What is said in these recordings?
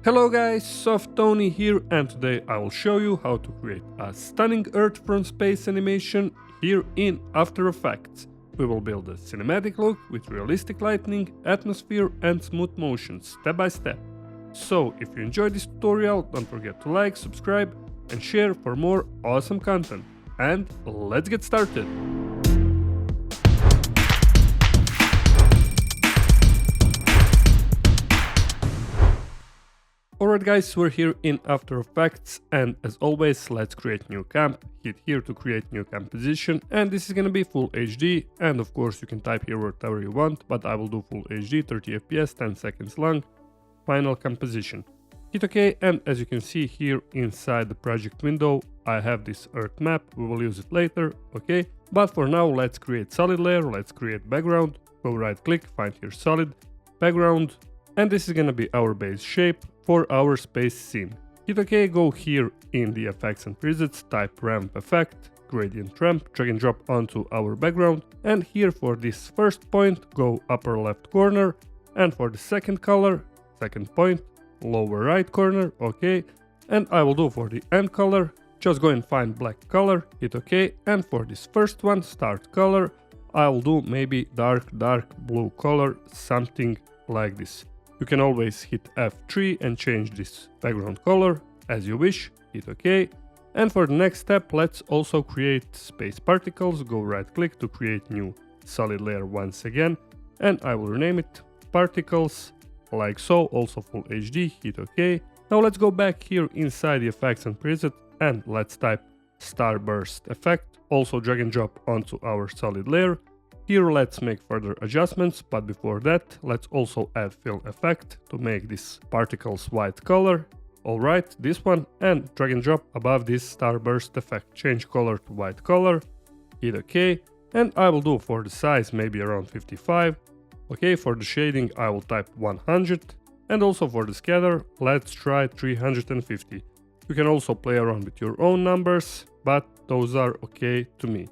Hello guys, Softoni here, and today I will show you how to create a stunning Earth from space animation here in After Effects. We will build a cinematic look with realistic lighting, atmosphere and smooth motion step by step. So if you enjoyed this tutorial, don't forget to like, subscribe and share for more awesome content. And let's get started! Alright guys, we're here in After Effects, and as always, let's create new camp. Hit here to create new composition, and this is gonna be full HD, and of course you can type here whatever you want, but I will do full HD, 30 FPS, 10 seconds long, final composition. Hit OK, and as you can see here inside the project window, I have this Earth map. We will use it later, okay? But for now, let's create solid layer, let's create background, go right click, find here solid, background, and this is gonna be our base shape for our space scene. Hit OK, go here in the effects and presets, type ramp effect, gradient ramp, drag and drop onto our background, and here for this first point, go upper left corner, and for the second color, second point, lower right corner, OK, and I will do for the end color, just go and find black color, hit OK, and for this first one, start color, I will do maybe dark blue color, something like this. You can always hit F3 and change this background color as you wish, hit OK. And for the next step, let's also create space particles, go right click to create new solid layer once again, and I will rename it particles, like so, also full HD, hit OK. Now let's go back here inside the effects and preset, and let's type starburst effect, also drag and drop onto our solid layer. Here let's make further adjustments, but before that let's also add fill effect to make this particles white color. Alright, this one, and drag and drop above this starburst effect, change color to white color, hit OK, and I will do for the size maybe around 55. Okay, for the shading I will type 100, and also for the scatter let's try 350. You can also play around with your own numbers, but those are okay to me.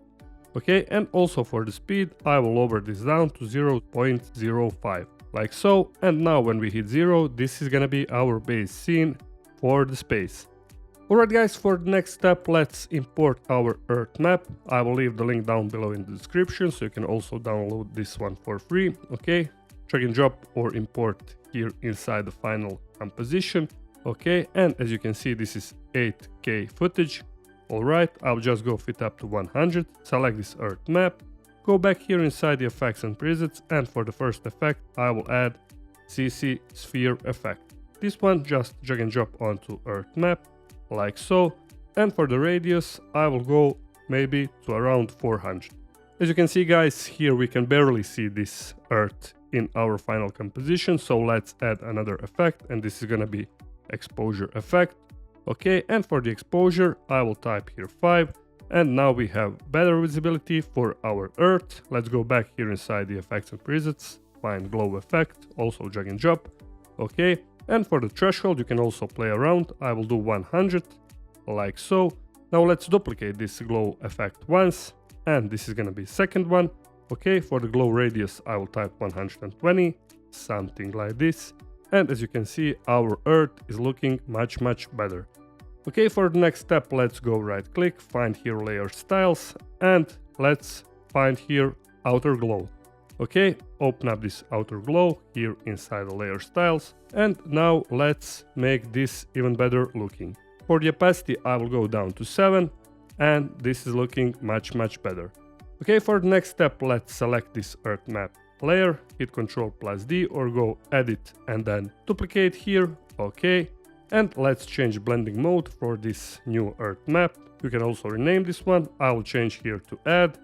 Okay, and also for the speed, I will lower this down to 0.05, like so, and now when we hit 0, this is gonna be our base scene for the space. Alright guys, for the next step, let's import our Earth map. I will leave the link down below in the description, so you can also download this one for free, okay? Drag and drop or import here inside the final composition, okay? And as you can see, this is 8K footage. Alright, I'll just go fit up to 100, select this Earth map, go back here inside the effects and presets, and for the first effect I will add CC sphere effect. This one just drag and drop onto Earth map, like so, and for the radius I will go maybe to around 400. As you can see guys, here we can barely see this Earth in our final composition, so let's add another effect, and this is gonna be exposure effect. Okay, and for the exposure, I will type here 5, and now we have better visibility for our Earth. Let's go back here inside the effects and presets, find glow effect, also drag and drop. Okay, and for the threshold, you can also play around. I will do 100, like so. Now let's duplicate this glow effect once, and this is gonna be second one. Okay, for the glow radius, I will type 120, something like this. And as you can see, our Earth is looking much better. Okay, for the next step, let's go right click, find here layer styles, and let's find here outer glow. Okay, open up this outer glow here inside the layer styles, and now let's make this even better looking. For the opacity, I will go down to 7, and this is looking much better. Okay, for the next step, let's select this Earth map layer, hit Ctrl+D or go edit and then duplicate here, okay, and let's change blending mode for this new Earth map. You can also rename this one. I will change here to add,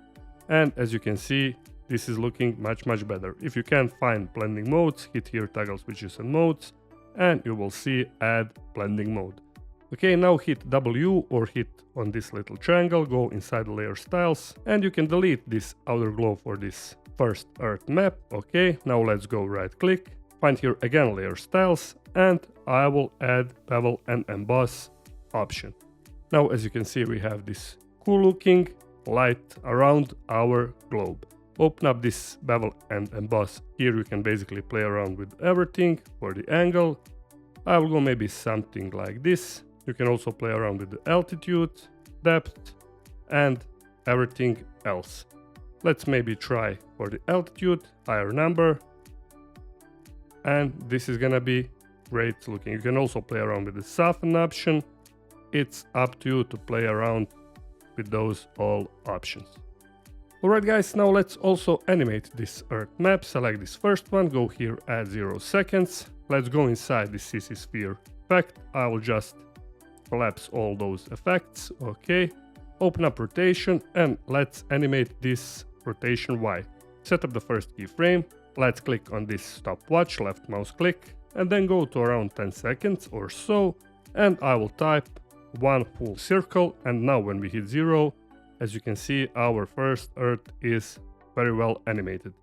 and as you can see, this is looking much better. If you can't find blending modes, hit here toggle switches and modes, and you will see add blending mode. Okay, now hit W or hit on this little triangle, go inside the layer styles, and you can delete this outer glow for this first Earth map. Okay, now let's go right click, find here again layer styles, and I will add bevel and emboss option. Now as you can see, we have this cool looking light around our globe. Open up this bevel and emboss. Here you can basically play around with everything for the angle, I will go maybe something like this. You can also play around with the altitude, depth, and everything else. Let's maybe try for the altitude, higher number. And this is gonna be great looking. You can also play around with the soften option. It's up to you to play around with those all options. Alright guys, now let's also animate this Earth map. Select this first one, go here at 0 seconds. Let's go inside the CC sphere effect. I will just collapse all those effects. Okay. Open up rotation and let's animate this rotation Y. Set up the first keyframe. Let's click on this stopwatch, left mouse click, and then go to around 10 seconds or so. And I will type one full circle. And now when we hit 0, as you can see, our first Earth is very well animated.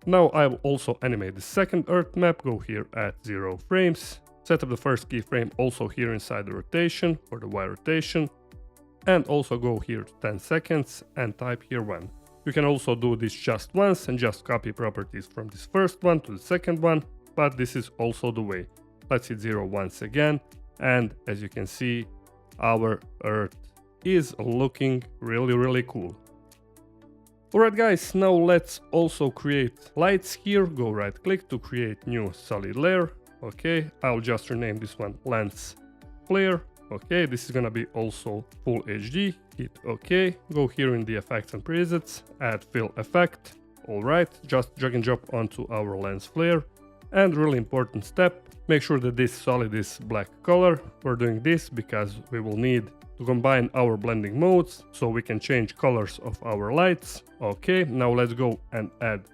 Now I will also animate the second Earth map. Go here at 0 frames. Set up the first keyframe also here inside the rotation for the Y rotation. And also go here to 10 seconds and type here 1. You can also do this just once and just copy properties from this first one to the second one, but this is also the way. Let's hit 0 once again, and as you can see, our Earth is looking really cool. Alright guys, now let's also create lights here. Go right click to create new solid layer. Okay, I'll just rename this one lens flare. Okay, this is gonna be also full HD. Hit OK. Go here in the effects and presets, add fill effect. Alright, just drag and drop onto our lens flare. And really important step, make sure that this solid is black color. We're doing this because we will need to combine our blending modes so we can change colors of our lights. Okay, now let's go and add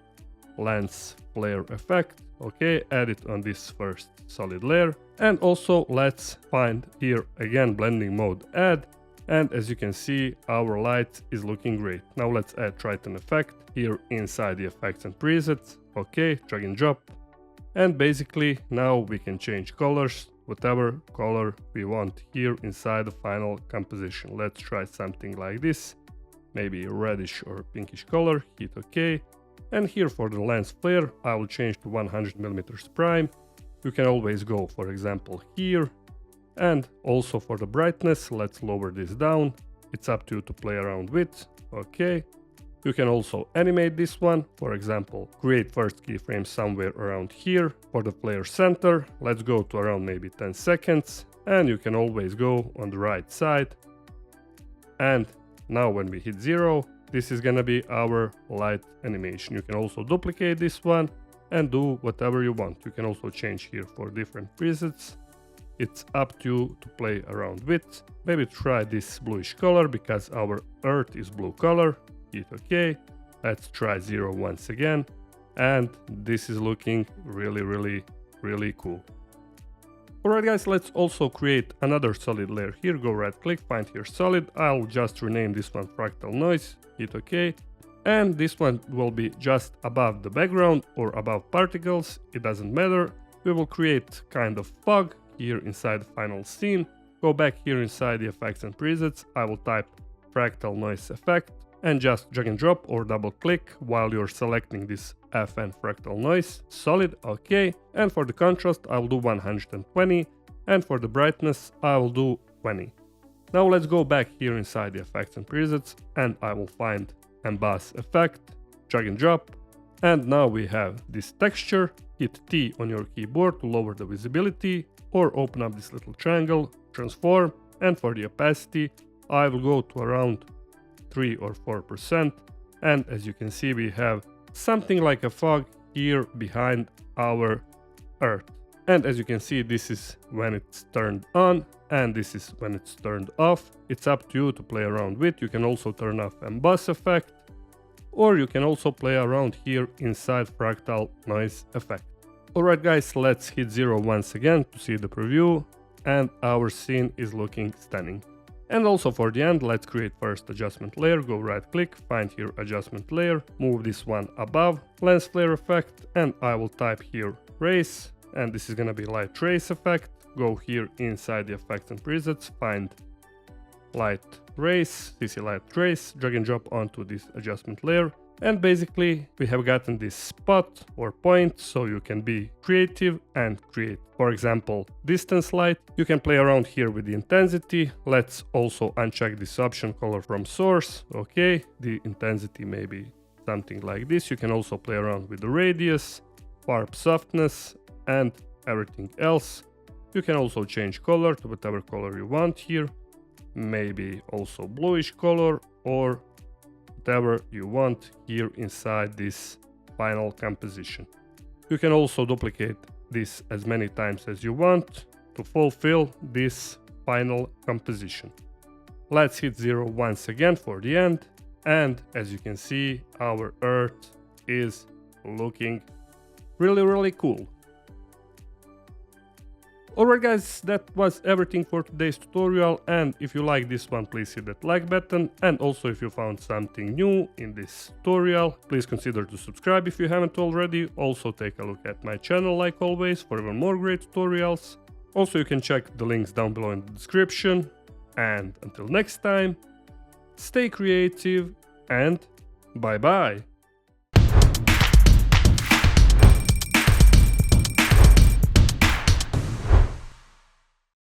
lens flare effect. Okay, add it on this first solid layer. And also let's find here again blending mode add. And as you can see, our light is looking great. Now let's add Triton effect here inside the effects and presets. Okay, drag and drop. And basically now we can change colors, whatever color we want here inside the final composition. Let's try something like this, maybe a reddish or pinkish color. Hit OK. And here for the lens flare, I will change to 100mm prime. You can always go, for example, here. And also for the brightness, let's lower this down. It's up to you to play around with. Okay. You can also animate this one. For example, create first keyframe somewhere around here. For the flare center, let's go to around maybe 10 seconds. And you can always go on the right side. And now when we hit 0, this is gonna be our light animation. You can also duplicate this one and do whatever you want. You can also change here for different presets. It's up to you to play around with. Maybe try this bluish color because our Earth is blue color. Hit OK. Let's try 0 once again. And this is looking really cool. Alright guys, let's also create another solid layer here. Go right click, find here solid. I'll just rename this one fractal noise. Hit OK. And this one will be just above the background or above particles. It doesn't matter. We will create kind of fog here inside the final scene. Go back here inside the effects and presets. I will type fractal noise effect and just drag and drop or double click while you're selecting this FN fractal noise. Solid, OK. And for the contrast, I will do 120. And for the brightness, I will do 20. Now let's go back here inside the effects and presets and I will find emboss effect, drag and drop. And now we have this texture. Hit T on your keyboard to lower the visibility or open up this little triangle, transform. And for the opacity, I will go to around 3 or 4%. And as you can see, we have something like a fog here behind our Earth. And as you can see, this is when it's turned on and this is when it's turned off. It's up to you to play around with. You can also turn off emboss effect, or you can also play around here inside fractal noise effect. Alright guys, let's hit 0 once again to see the preview, and our scene is looking stunning. And also for the end, let's create first adjustment layer. Go right click, find here adjustment layer, move this one above lens flare effect, and I will type here race, and this is gonna be light trace effect. Go here inside the effects and presets, find light race, CC light trace, drag and drop onto this adjustment layer. And basically we have gotten this spot or point so you can be creative and create. For example, distance light. You can play around here with the intensity. Let's also uncheck this option, color from source. Okay, the intensity may be something like this. You can also play around with the radius, warp softness, and everything else. You can also change color to whatever color you want here. Maybe also bluish color or whatever you want here inside this final composition. You can also duplicate this as many times as you want to fulfill this final composition. Let's hit 0 once again for the end. And as you can see, our Earth is looking really cool. Alright guys, that was everything for today's tutorial, and if you like this one, please hit that like button, and also if you found something new in this tutorial, please consider to subscribe if you haven't already. Also take a look at my channel like always for even more great tutorials. Also you can check the links down below in the description, and until next time, stay creative and bye bye!